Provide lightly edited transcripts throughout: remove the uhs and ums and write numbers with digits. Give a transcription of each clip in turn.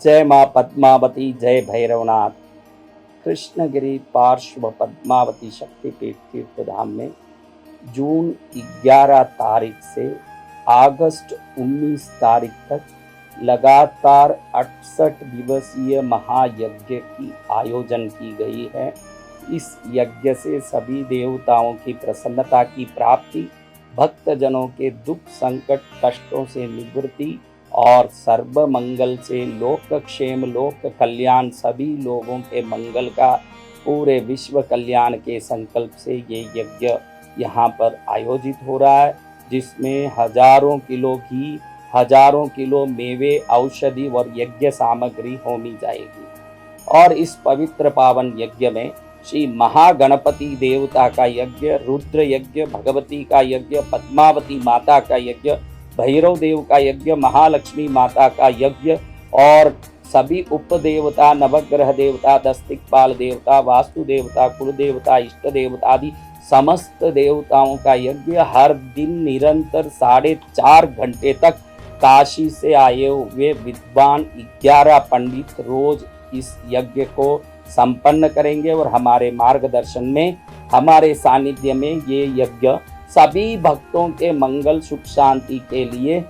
जय माँ पद्मावती, जय भैरवनाथ। कृष्णगिरी पार्श्व पद्मावती शक्तिपीठ तीर्थधाम में जून 11 तारीख से अगस्त 19 तारीख तक लगातार 68 दिवसीय महायज्ञ की आयोजन की गई है। इस यज्ञ से सभी देवताओं की प्रसन्नता की प्राप्ति, भक्तजनों के दुख संकट कष्टों से निवृत्ति और सर्व मंगल से लोक क्षेम लोक कल्याण, सभी लोगों के मंगल का, पूरे विश्व कल्याण के संकल्प से ये यज्ञ यहाँ पर आयोजित हो रहा है, जिसमें हजारों किलो घी, हजारों किलो मेवे, औषधि और यज्ञ सामग्री होनी जाएगी। और इस पवित्र पावन यज्ञ में श्री महागणपति देवता का यज्ञ, रुद्र यज्ञ, भगवती का यज्ञ, पद्मावती माता का यज्ञ, भैरव देव का यज्ञ, महालक्ष्मी माता का यज्ञ और सभी उपदेवता, नवग्रह देवता, दस्तिकपाल देवता, वास्तु देवता, कुल देवता, इष्ट देवता आदि समस्त देवताओं का यज्ञ हर दिन निरंतर 4.5 घंटे तक काशी से आए हुए विद्वान 11 पंडित रोज इस यज्ञ को संपन्न करेंगे और हमारे मार्गदर्शन में, हमारे सानिध्य में ये यज्ञ सभी भक्तों के मंगल सुख शांति के लिए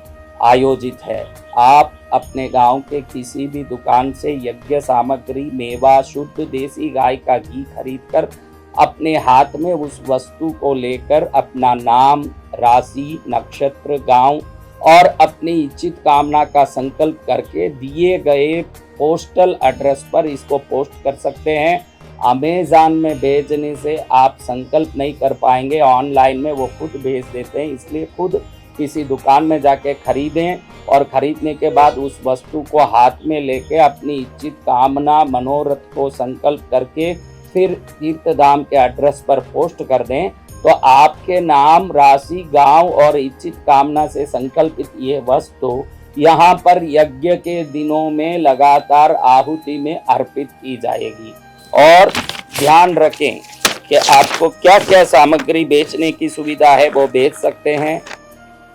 आयोजित है। आप अपने गांव के किसी भी दुकान से यज्ञ सामग्री, मेवा, शुद्ध देसी गाय का घी खरीदकर अपने हाथ में उस वस्तु को लेकर अपना नाम, राशि, नक्षत्र, गांव और अपनी इच्छित कामना का संकल्प करके दिए गए पोस्टल एड्रेस पर इसको पोस्ट कर सकते हैं। अमेज़न में भेजने से आप संकल्प नहीं कर पाएंगे, ऑनलाइन में वो खुद भेज देते हैं, इसलिए खुद किसी दुकान में जाके खरीदें और खरीदने के बाद उस वस्तु को हाथ में लेके अपनी इच्छित कामना, मनोरथ को संकल्प करके फिर तीर्थधाम के एड्रेस पर पोस्ट कर दें, तो आपके नाम, राशि, गांव और इच्छित कामना से संकल्पित ये वस्तु यहाँ पर यज्ञ के दिनों में लगातार आहुति में अर्पित की जाएगी। और ध्यान रखें कि आपको क्या क्या सामग्री बेचने की सुविधा है, वो बेच सकते हैं।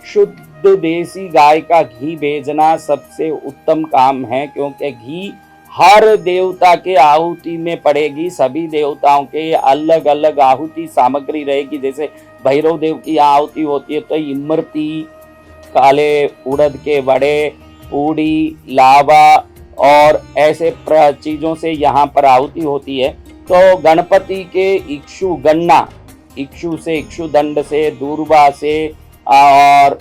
शुद्ध देसी गाय का घी बेचना सबसे उत्तम काम है, क्योंकि घी हर देवता के आहुति में पड़ेगी। सभी देवताओं के अलग अलग आहुति सामग्री रहेगी। जैसे भैरव देव की आहुति होती है तो इमरती, काले उड़द के वड़े, पूड़ी, लावा और ऐसे चीज़ों से यहाँ पर आहुति होती है। तो गणपति के इक्षु गन्ना, इक्षु से, इक्षु दंड से, दूर्वा से और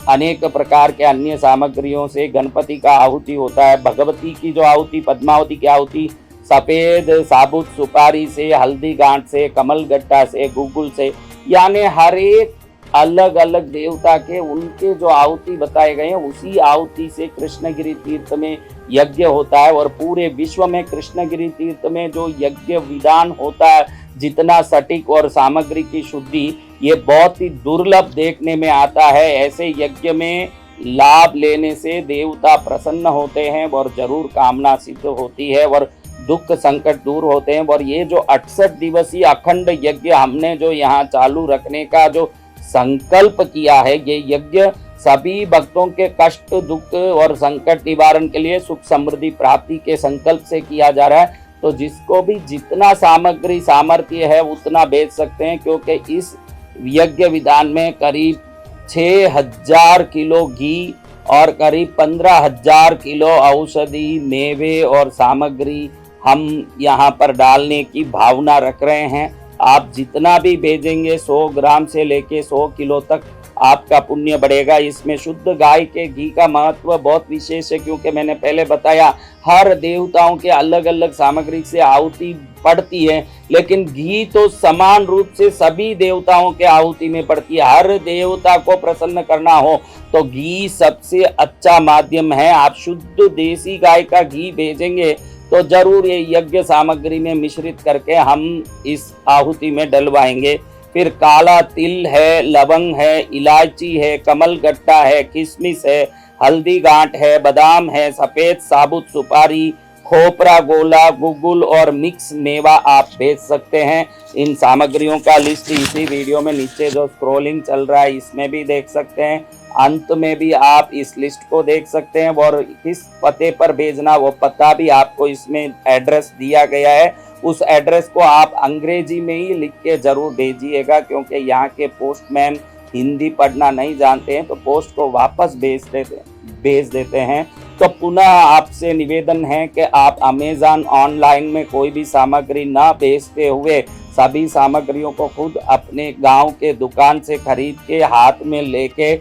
अनेक प्रकार के अन्य सामग्रियों से गणपति का आहुति होता है। भगवती की जो आहुति, पद्मावती की आहुति सफ़ेद साबुत सुपारी से, हल्दी गांठ से, कमल गट्टा से, गुगुल से, यानी हर एक अलग अलग देवता के उनके जो आहुति बताए गए हैं उसी आहुति से कृष्णगिरी तीर्थ में यज्ञ होता है। और पूरे विश्व में कृष्णगिरी तीर्थ में जो यज्ञ विधान होता है, जितना सटीक और सामग्री की शुद्धि, ये बहुत ही दुर्लभ देखने में आता है। ऐसे यज्ञ में लाभ लेने से देवता प्रसन्न होते हैं और जरूर कामना सिद्ध होती है और दुख संकट दूर होते हैं। और ये जो 68 दिवसीय अखंड यज्ञ हमने जो यहाँ चालू रखने का जो संकल्प किया है, ये यज्ञ सभी भक्तों के कष्ट, दुख और संकट निवारण के लिए, सुख समृद्धि प्राप्ति के संकल्प से किया जा रहा है। तो जिसको भी जितना सामग्री सामर्थ्य है उतना बेच सकते हैं, क्योंकि इस यज्ञ विधान में करीब 6000 किलो घी और करीब 15,000 किलो औषधि, मेवे और सामग्री हम यहाँ पर डालने की भावना रख रहे हैं। आप जितना भी भेजेंगे 100 ग्राम से लेके 100 किलो तक आपका पुण्य बढ़ेगा। इसमें शुद्ध गाय के घी का महत्व बहुत विशेष है, क्योंकि मैंने पहले बताया हर देवताओं के अलग अलग सामग्री से आहुति पड़ती है, लेकिन घी तो समान रूप से सभी देवताओं के आहुति में पड़ती है। हर देवता को प्रसन्न करना हो तो घी सबसे अच्छा माध्यम है। आप शुद्ध देसी गाय का घी भेजेंगे तो जरूर ये यज्ञ सामग्री में मिश्रित करके हम इस आहुति में डलवाएंगे। फिर काला तिल है, लवंग है, इलायची है, कमल गट्टा है, किशमिश है, हल्दी गांठ है, बादाम है, सफ़ेद साबुत सुपारी, खोपरा गोला, गुगुल और मिक्स मेवा आप भेज सकते हैं। इन सामग्रियों का लिस्ट इसी वीडियो में नीचे जो स्क्रॉलिंग चल रहा है इसमें भी देख सकते हैं। अंत में भी आप इस लिस्ट को देख सकते हैं और किस पते पर भेजना वो पता भी आपको इसमें एड्रेस दिया गया है। उस एड्रेस को आप अंग्रेजी में ही लिख के जरूर भेजिएगा, क्योंकि यहाँ के पोस्टमैन हिंदी पढ़ना नहीं जानते हैं तो पोस्ट को वापस भेज देते हैं। तो पुनः आपसे निवेदन है कि आप अमेज़न ऑनलाइन में कोई भी सामग्री ना बेचते हुए सभी सामग्रियों को खुद अपने गांव के दुकान से खरीद के हाथ में लेके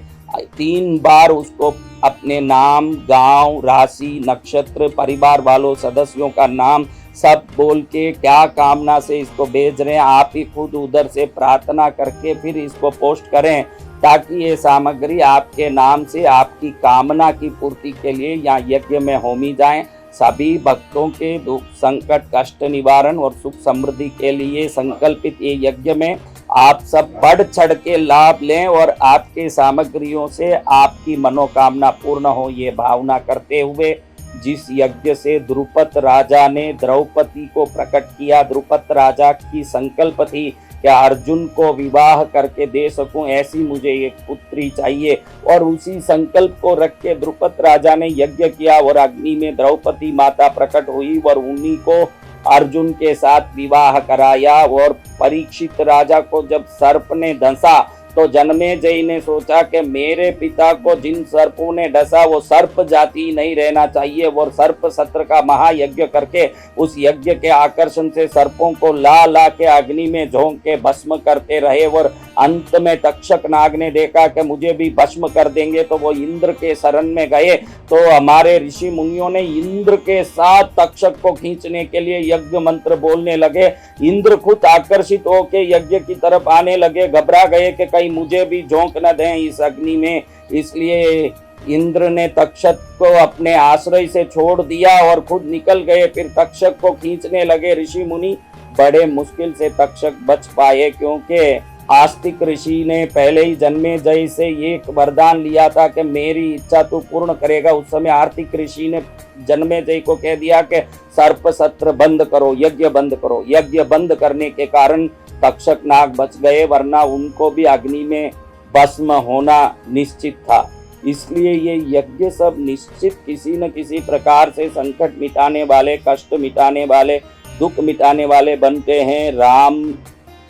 3 बार उसको अपने नाम, गांव, राशि, नक्षत्र, परिवार वालों सदस्यों का नाम सब बोल के क्या कामना से इसको भेज रहे हैं आप ही खुद उधर से प्रार्थना करके फिर इसको पोस्ट करें, ताकि ये सामग्री आपके नाम से आपकी कामना की पूर्ति के लिए यहाँ यज्ञ में होमी जाएं। सभी भक्तों के दुख, संकट, कष्ट निवारण और सुख समृद्धि के लिए संकल्पित ये यज्ञ में आप सब बढ़ चढ़ के लाभ लें और आपके सामग्रियों से आपकी मनोकामना पूर्ण हो, ये भावना करते हुए जिस यज्ञ से द्रुपद राजा ने द्रौपदी को प्रकट किया, द्रुपद राजा की संकल्प थी कि अर्जुन को विवाह करके दे सकूं, ऐसी मुझे एक पुत्री चाहिए, और उसी संकल्प को रख के द्रुपद राजा ने यज्ञ किया और अग्नि में द्रौपदी माता प्रकट हुई और उन्हीं को अर्जुन के साथ विवाह कराया। और परीक्षित राजा को जब सर्प ने डसा तो जन्मेजय ने सोचा कि मेरे पिता को जिन सर्पों ने डसा वो सर्प जाति नहीं रहना चाहिए, और सर्प सत्र का महायज्ञ करके उस यज्ञ के आकर्षण से सर्पों को ला के अग्नि में झोंक के भस्म करते रहे। और अंत में तक्षक नाग ने देखा कि मुझे भी भस्म कर देंगे, तो वो इंद्र के शरण में गए। तो हमारे ऋषि मुनियों ने इंद्र के साथ तक्षक को खींचने के लिए यज्ञ मंत्र बोलने लगे। इंद्र खुद आकर्षित होकर यज्ञ की तरफ आने लगे, घबरा गए कि कहीं मुझे भी झोंक न दें इस अग्नि में। इसलिए इंद्र ने तक्षक को अपने आश्रय से छोड़ दिया और खुद निकल गए। फिर तक्षक को खींचने लगे ऋषि मुनि, बड़े मुश्किल से तक्षक बच पाए, क्योंकि आस्तिक ऋषि ने पहले ही जन्मेजय से एक वरदान लिया था कि मेरी इच्छा तू पूर्ण करेगा। उस समय आर्तिक ऋषि ने जन्मेजय को कह दिया कि सर्प सत्र बंद करो, यज्ञ बंद करो। यज्ञ बंद करने के कारण तक्षक नाग बच गए, वरना उनको भी अग्नि में भस्म होना निश्चित था। इसलिए ये यज्ञ सब निश्चित किसी न किसी प्रकार से संकट मिटाने वाले, कष्ट मिटाने वाले, दुख मिटाने वाले बनते हैं। राम,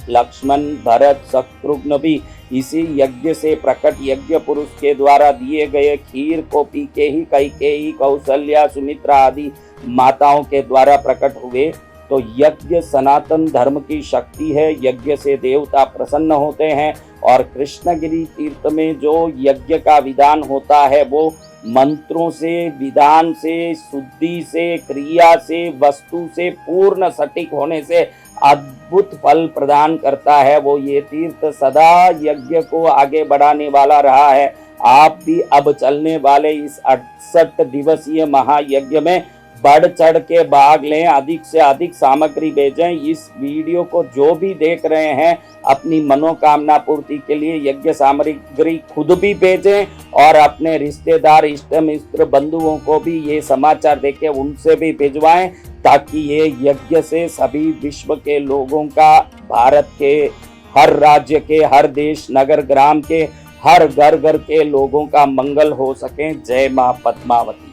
लक्ष्मण, भरत, शत्रुघ्न भी इसी यज्ञ से प्रकट यज्ञ पुरुष के द्वारा दिए गए खीर को पी के ही कैकेयी, कौशल्या, सुमित्रा आदि माताओं के द्वारा प्रकट हुए। तो यज्ञ सनातन धर्म की शक्ति है। यज्ञ से देवता प्रसन्न होते हैं, और कृष्णगिरी तीर्थ में जो यज्ञ का विधान होता है वो मंत्रों से, विधान से, शुद्धि से, क्रिया से, वस्तु से पूर्ण सटीक होने से अद्भुत फल प्रदान करता है। वो ये तीर्थ सदा यज्ञ को आगे बढ़ाने वाला रहा है। आप भी अब चलने वाले इस 68 दिवसीय महायज्ञ में बढ़ चढ़ के भाग लें, अधिक से अधिक सामग्री भेजें। इस वीडियो को जो भी देख रहे हैं अपनी मनोकामना पूर्ति के लिए यज्ञ सामग्री खुद भी भेजें, और अपने रिश्तेदार, इष्ट मित्र, बंधुओं को भी ये समाचार देके उनसे भी भिजवाएं, ताकि ये यज्ञ से सभी विश्व के लोगों का, भारत के हर राज्य के, हर देश, नगर, ग्राम के हर घर घर के लोगों का मंगल हो सके। जय मां पद्मावती।